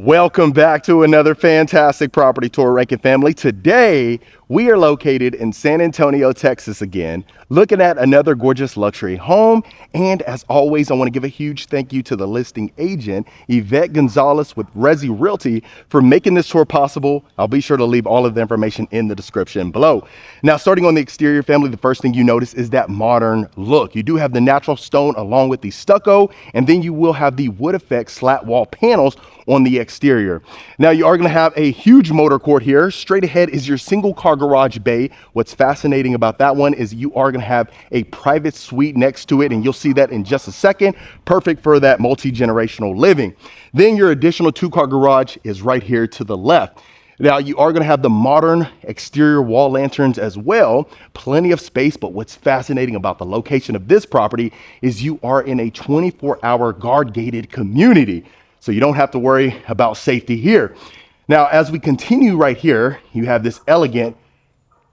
Welcome back to another fantastic property tour, Rankin family. Today, we are located in San Antonio, Texas again, looking at another gorgeous luxury home. And as always, I want to give a huge thank you to the listing agent, Yvette Gonzalez with Resi Realty, for making this tour possible. I'll be sure to leave all of the information in the description below. Now, starting on the exterior, family, the first thing you notice is that modern look. You do have the natural stone along with the stucco, and then you will have the wood effect slat wall panels on the exterior. Now you are going to have a huge motor court here. Straight ahead is your single car garage bay. What's fascinating about that one is you are going to have a private suite next to it, and you'll see that in just a second. Perfect for that multi-generational living. Then your additional 2-car garage is right here to the left. Now you are going to have the modern exterior wall lanterns as well. Plenty of space, but what's fascinating about the location of this property is you are in a 24-hour guard-gated community. So you don't have to worry about safety here. Now, as we continue right here, you have this elegant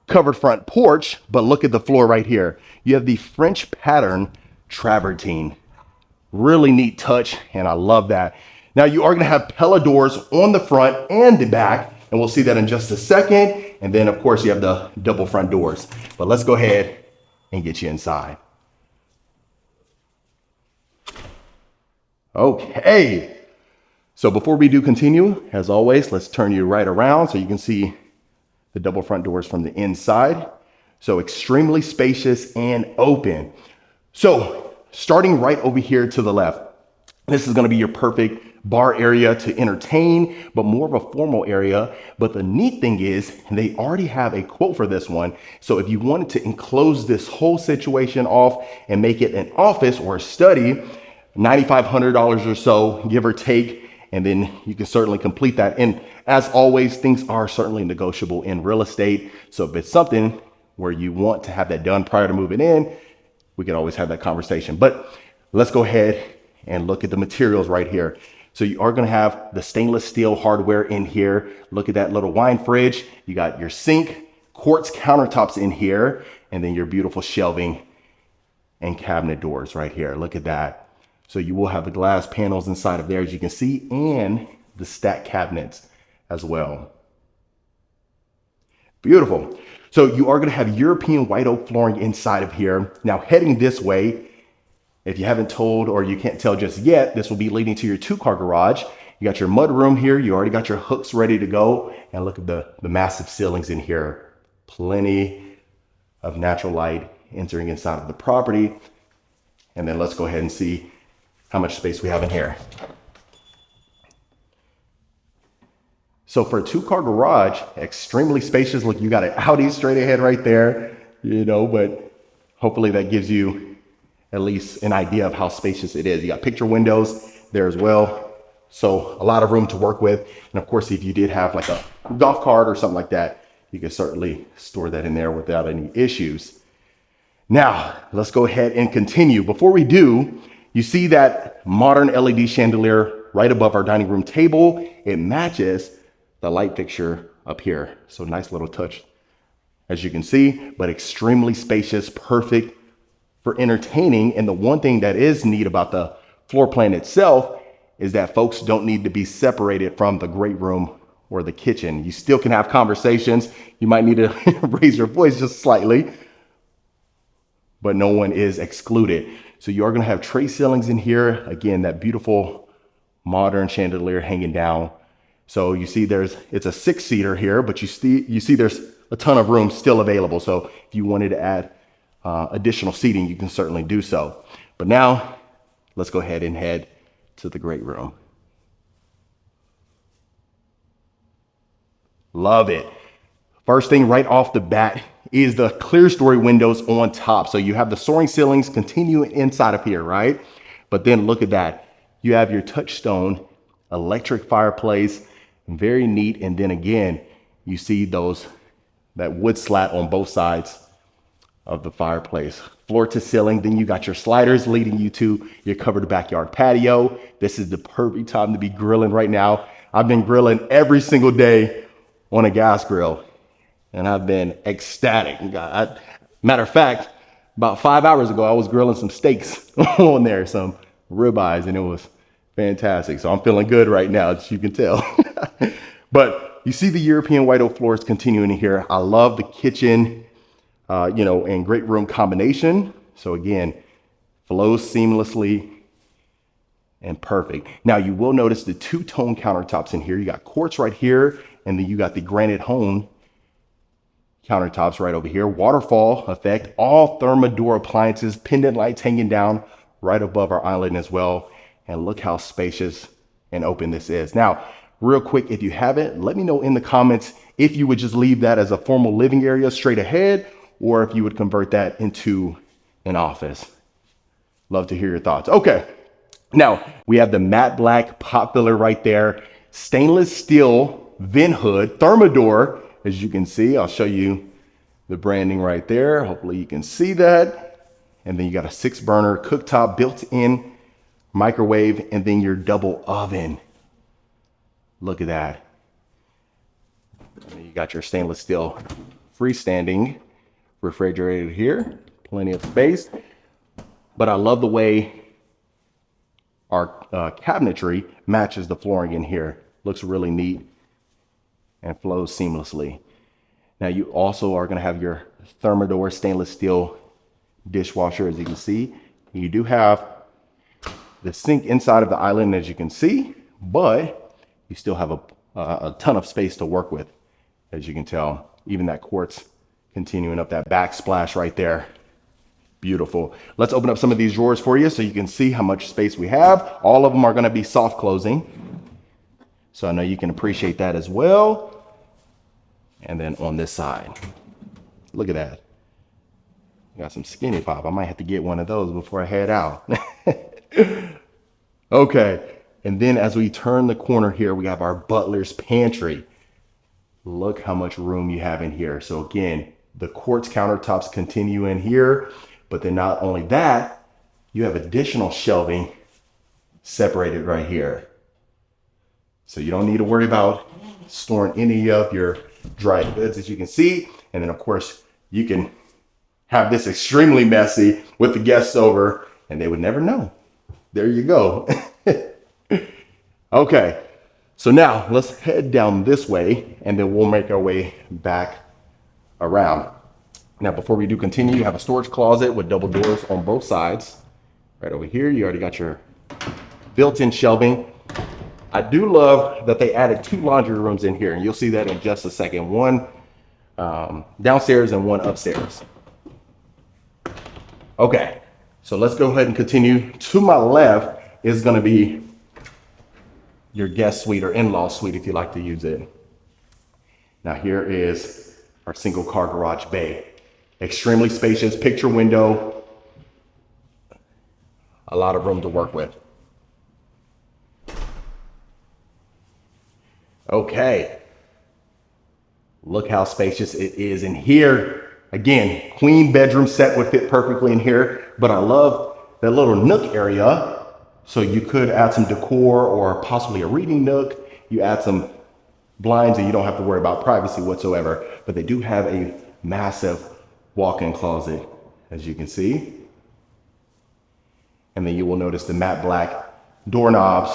covered front porch, but look at the floor right here. You have the French pattern travertine. Really neat touch, and I love that. Now, you are gonna have Pella doors on the front and the back, and we'll see that in just a second. And then, of course, you have the double front doors. But let's go ahead and get you inside. Okay. So before we do continue, as always, let's turn you right around so you can see the double front doors from the inside. So extremely spacious and open. So starting right over here to the left, this is going to be your perfect bar area to entertain, but more of a formal area. But the neat thing is they already have a quote for this one. So if you wanted to enclose this whole situation off and make it an office or a study, $9,500 or so, give or take. And then you can certainly complete that. And as always, things are certainly negotiable in real estate. So if it's something where you want to have that done prior to moving in, we can always have that conversation. But let's go ahead and look at the materials right here. So you are going to have the stainless steel hardware in here. Look at that little wine fridge. You got your sink, quartz countertops in here, and then your beautiful shelving and cabinet doors right here. Look at that. So you will have the glass panels inside of there, as you can see, and the stack cabinets as well. Beautiful. So you are going to have European white oak flooring inside of here. Now heading this way, if you haven't told or you can't tell just yet, this will be leading to your 2-car garage. You got your mud room here. You already got your hooks ready to go. And look at the massive ceilings in here. Plenty of natural light entering inside of the property. And then let's go ahead and see how much space we have in here. So for a 2-car garage, extremely spacious. Look, you got an Audi straight ahead right there, but hopefully that gives you at least an idea of how spacious it is. You got picture windows there as well. So a lot of room to work with. And of course, if you did have like a golf cart or something like that, you can certainly store that in there without any issues. Now, let's go ahead and continue. Before we do, you see that modern LED chandelier right above our dining room table. It matches the light fixture up here. So nice little touch, as you can see, but extremely spacious, perfect for entertaining. And the one thing that is neat about the floor plan itself is that folks don't need to be separated from the great room or the kitchen. You still can have conversations. You might need to raise your voice just slightly, but no one is excluded. So you are going to have tray ceilings in here. Again, that beautiful modern chandelier hanging down. So you see it's a 6-seater here, but you see there's a ton of room still available. So if you wanted to add additional seating, you can certainly do so. But now let's go ahead and head to the great room. Love it. First thing right off the bat is the clear story windows on top. So you have the soaring ceilings continuing inside of here, right? But then look at that. You have your touchstone electric fireplace, very neat. And then again, you see that wood slat on both sides of the fireplace, floor to ceiling. Then you got your sliders leading you to your covered backyard patio. This is the perfect time to be grilling right now. I've been grilling every single day on a gas grill, and I've been ecstatic. Matter of fact, about 5 hours ago, I was grilling some steaks on there, some ribeyes, and it was Fantastic. So I'm feeling good right now, as you can tell. But you see the European white oak floors continuing here. I love the kitchen, and great room combination. So again, flows seamlessly and perfect. Now you will notice the two-tone countertops in here. You got quartz right here, and then you got the granite hone countertops right over here. Waterfall effect, all Thermador appliances, pendant lights hanging down right above our island as well. And look how spacious and open this is. Now, real quick, if you haven't, let me know in the comments if you would just leave that as a formal living area straight ahead, or if you would convert that into an office. Love to hear your thoughts. Okay, now we have the matte black pot filler right there, stainless steel vent hood, Thermador, as you can see. I'll show you the branding right there. Hopefully you can see that. And then you got a 6-burner cooktop built in, microwave, and then your double oven. Look at that. And then you got your stainless steel freestanding refrigerator here. Plenty of space. But I love the way our cabinetry matches the flooring in here. Looks really neat and flows seamlessly. Now you also are going to have your Thermador stainless steel dishwasher, as you can see. You do have the sink inside of the island, as you can see, but you still have a ton of space to work with, as you can tell. Even that quartz continuing up that backsplash right there. Beautiful. Let's open up some of these drawers for you so you can see how much space we have. All of them are going to be soft closing, so I know you can appreciate that as well. And then on this side, look at that. Got some skinny pop. I might have to get one of those before I head out. Okay, and then as we turn the corner here, we have our Butler's pantry. Look how much room you have in here. So again, the quartz countertops continue in here, but then not only that, you have additional shelving separated right here. So you don't need to worry about storing any of your dry goods, as you can see. And then of course you can have this extremely messy with the guests over and they would never know. There you go. Okay, so now let's head down this way and then we'll make our way back around. Now before we do continue, you have a storage closet with double doors on both sides. Right over here, you already got your built-in shelving. I do love that they added 2 laundry rooms in here, and you'll see that in just a second. One downstairs and one upstairs. Okay, so let's go ahead and continue. To my left is going to be your guest suite or in-law suite, if you like to use it. Now here is our single car garage bay. Extremely spacious, picture window, a lot of room to work with. Okay, look how spacious it is in here. Again, queen bedroom set would fit perfectly in here, but I love that little nook area. So you could add some decor or possibly a reading nook. You add some blinds and you don't have to worry about privacy whatsoever, but they do have a massive walk-in closet, as you can see. And then you will notice the matte black doorknobs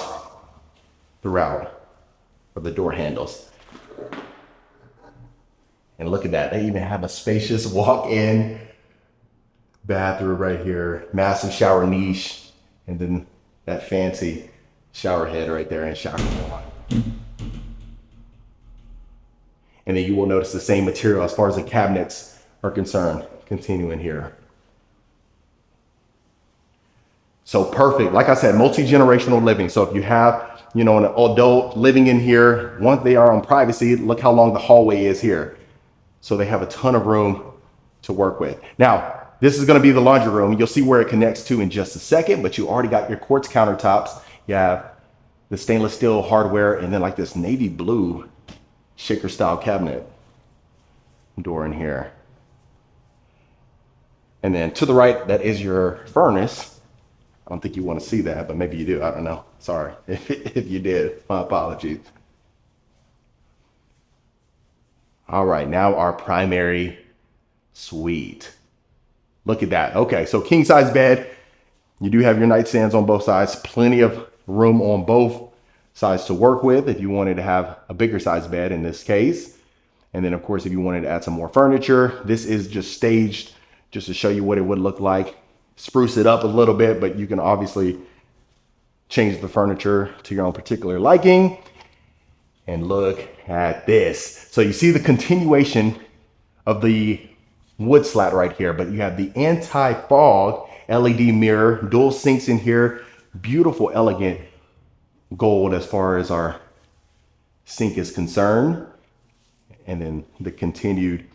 throughout, for the door handles. And look at that, they even have a spacious walk-in bathroom right here, massive shower niche, and then that fancy shower head right there and shower wall. And then you will notice the same material as far as the cabinets are concerned, continuing here. So perfect, like I said, multi-generational living. So if you have, an adult living in here, once they are on privacy, look how long the hallway is here. So they have a ton of room to work with. Now, this is gonna be the laundry room. You'll see where it connects to in just a second, but you already got your quartz countertops. You have the stainless steel hardware and then like this navy blue shaker style cabinet door in here. And then to the right, that is your furnace. I don't think you want to see that, but maybe you do. I don't know. Sorry if you did. My apologies. All right, now our primary suite. Look at that. Okay, so king size bed. You do have your nightstands on both sides. Plenty of room on both sides to work with if you wanted to have a bigger size bed in this case. And then of course, if you wanted to add some more furniture, this is just staged just to show you what it would look like. Spruce it up a little bit, but you can obviously change the furniture to your own particular liking. And look at this. So you see the continuation of the wood slat right here, but you have the anti-fog LED mirror, dual sinks in here, beautiful, elegant gold as far as our sink is concerned. And then the continued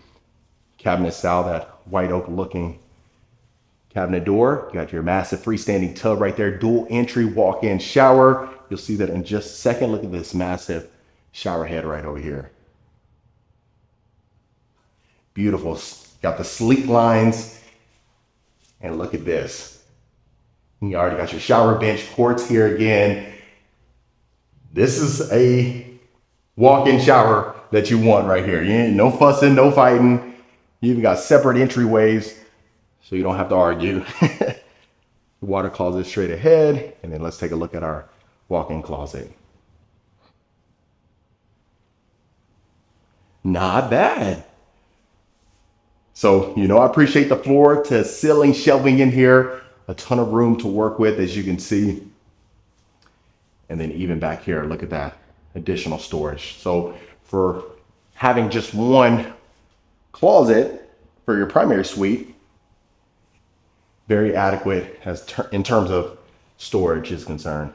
cabinet style, that white oak looking cabinet door. You got your massive freestanding tub right there, dual entry walk-in shower. You'll see that in just a second. Look at this massive shower head right over here. Beautiful. Got the sleek lines. And look at this. You already got your shower bench ports here again. This is a walk-in shower that you want right here. You ain't no fussing, no fighting. You even got separate entryways, so you don't have to argue. The water closet straight ahead. And then let's take a look at our walk-in closet. Not bad. So, I appreciate the floor to ceiling shelving in here. A ton of room to work with, as you can see. And then even back here, look at that additional storage. So for having just one closet for your primary suite, very adequate in terms of storage is concerned.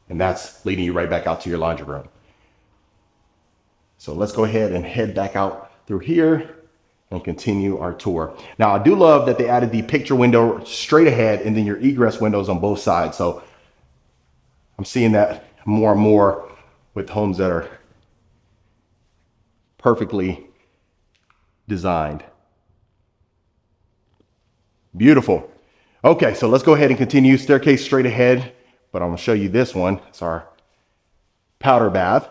And that's leading you right back out to your laundry room. So let's go ahead and head back out through here and continue our tour. Now, I do love that they added the picture window straight ahead and then your egress windows on both sides. So I'm seeing that more and more with homes that are perfectly designed. Beautiful. Okay, so let's go ahead and continue. Staircase straight ahead, but I'm gonna show you this one. It's our powder bath.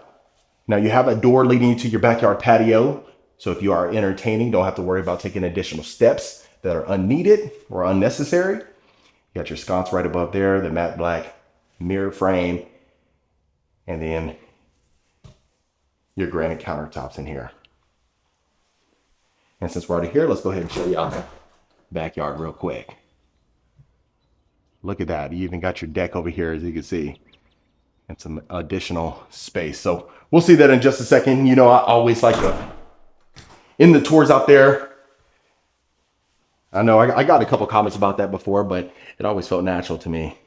Now you have a door leading to your backyard patio. So if you are entertaining, don't have to worry about taking additional steps that are unneeded or unnecessary. You got your sconce right above there, the matte black mirror frame, and then your granite countertops in here. And since we're already here, let's go ahead and show y'all the backyard real quick. Look at that. You even got your deck over here, as you can see, and some additional space. So we'll see that in just a second. I always like to, in the tours out there, I know I got a couple comments about that before, but it always felt natural to me.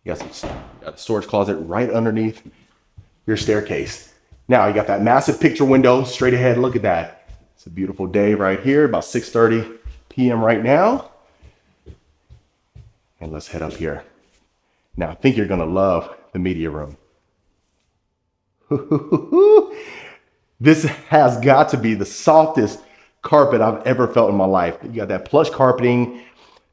You got a storage closet right underneath your staircase. Now you got that massive picture window straight ahead. Look at that. It's a beautiful day right here, about 6:30 p.m. right now. And let's head up here. Now I think you're gonna love the media room. This has got to be the softest carpet I've ever felt in my life. You got that plush carpeting,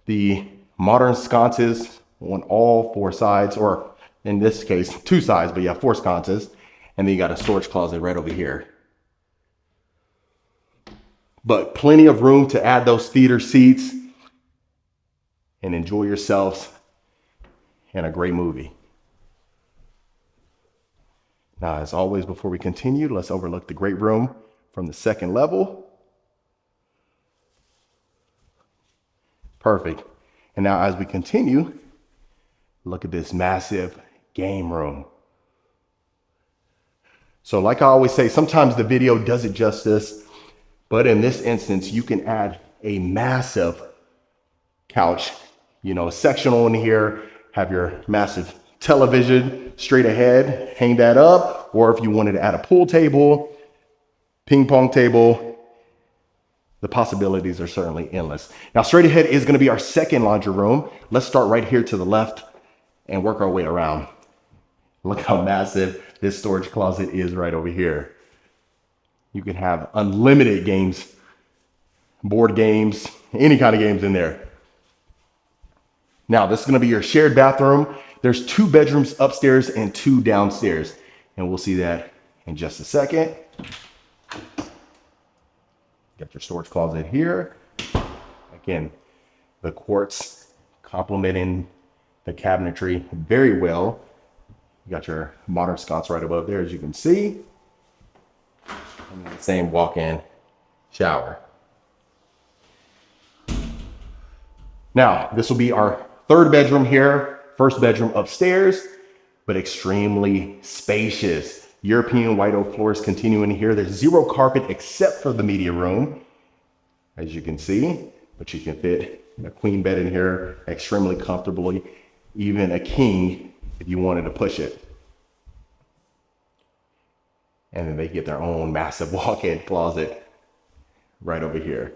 the modern sconces on all four sides, or in this case, two sides, but yeah, four sconces. And then you got a storage closet right over here. But plenty of room to add those theater seats and enjoy yourselves in a great movie. Now, as always, before we continue, let's overlook the great room from the second level. Perfect. And now as we continue, look at this massive game room. So like I always say, sometimes the video does it justice, but in this instance, you can add a massive couch, sectional in here, have your massive television straight ahead, hang that up, or if you wanted to add a pool table, ping pong table, the possibilities are certainly endless. Now, straight ahead is going to be our second laundry room. Let's start right here to the left and work our way around. Look how massive this storage closet is right over here. You can have unlimited games, board games, any kind of games in there. Now, this is going to be your shared bathroom. There's 2 bedrooms upstairs and 2 downstairs, and we'll see that in just a second. Got your storage closet here. Again, the quartz complementing the cabinetry very well. You got your modern sconce right above there, as you can see. And the same walk-in shower. Now, this will be our third bedroom here, first bedroom upstairs, but extremely spacious. European white oak floors continuing here. There's zero carpet except for the media room, as you can see, but you can fit a queen bed in here extremely comfortably, even a king if you wanted to push it. And then they get their own massive walk-in closet right over here.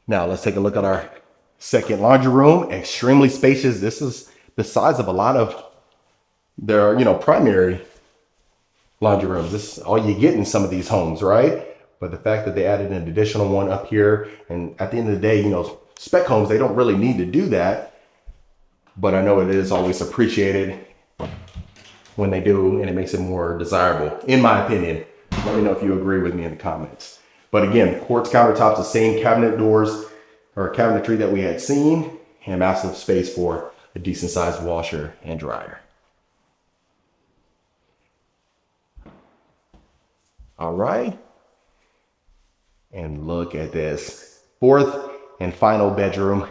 Now let's take a look at our second laundry room. Extremely spacious. This is the size of a lot of their, primary laundry rooms. This is all you get in some of these homes, right? But the fact that they added an additional one up here, and at the end of the day, spec homes, they don't really need to do that. But I know it is always appreciated when they do, and it makes it more desirable, in my opinion. Let me know if you agree with me in the comments. But again, quartz countertops, the same cabinet doors or cabinetry that we had seen, and massive space for a decent sized washer and dryer. All right. And look at this. Fourth and final bedroom.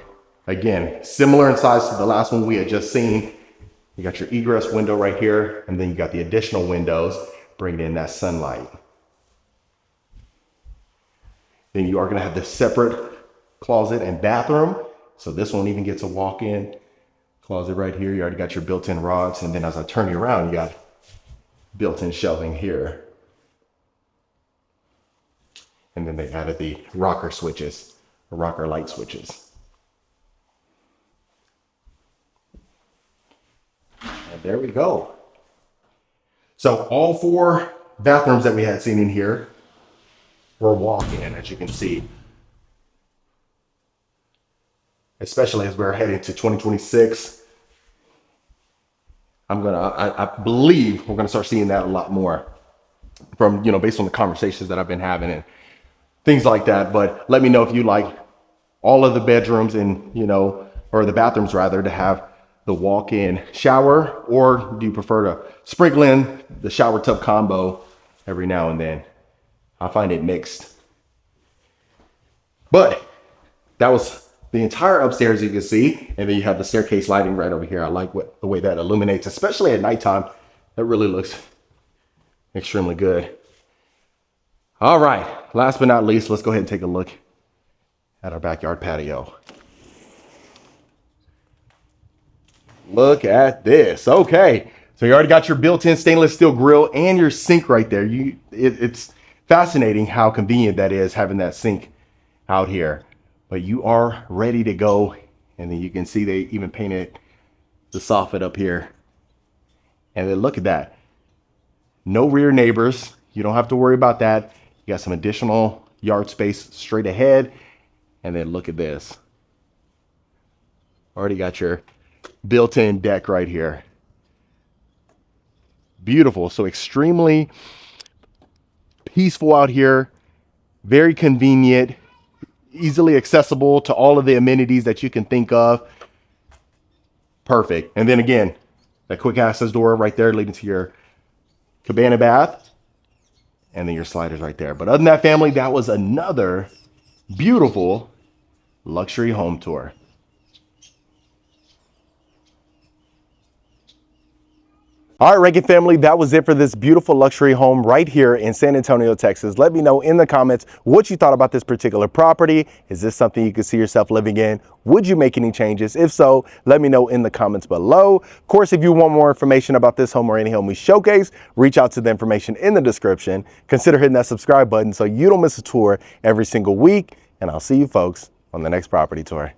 Again, similar in size to the last one we had just seen. You got your egress window right here, and then you got the additional windows bringing in that sunlight. Then you are going to have this separate closet and bathroom. So this one even gets a walk-in closet right here. You already got your built-in rods. And then as I turn you around, you got built-in shelving here. And then they added the rocker switches, the rocker light switches. And there we go. So all four bathrooms that we had seen in here were walk-in, as you can see. Especially as we're heading to 2026. I believe we're gonna start seeing that a lot more from, based on the conversations that I've been having and things like that. But let me know if you like all of the bedrooms and, or the bathrooms rather, to have the walk-in shower, or do you prefer to sprinkle in the shower tub combo every now and then? I find it mixed. But that was the entire upstairs, you can see. And then you have the staircase lighting right over here. I like the way that illuminates, especially at nighttime. That really looks extremely good. All right, last but not least, let's go ahead and take a look at our backyard patio. Look at this. Okay, so you already got your built-in stainless steel grill and your sink right there. It's fascinating how convenient that is, having that sink out here. But you are ready to go. And then you can see they even painted the soffit up here. And then look at that. No rear neighbors. You don't have to worry about that. You got some additional yard space straight ahead. And then look at this. Already got your built-in deck right here. Beautiful. So extremely peaceful out here. Very convenient. Easily accessible to all of the amenities that you can think of. Perfect. And then again, that quick access door right there leading to your cabana bath. And then your sliders right there. But other than that, family, that was another beautiful luxury home tour. All right, Rankin family, that was it for this beautiful luxury home right here in San Antonio, Texas. Let me know in the comments what you thought about this particular property. Is this something you could see yourself living in? Would you make any changes? If so, let me know in the comments below. Of course, if you want more information about this home or any home we showcase, reach out to the information in the description. Consider hitting that subscribe button so you don't miss a tour every single week. And I'll see you folks on the next property tour.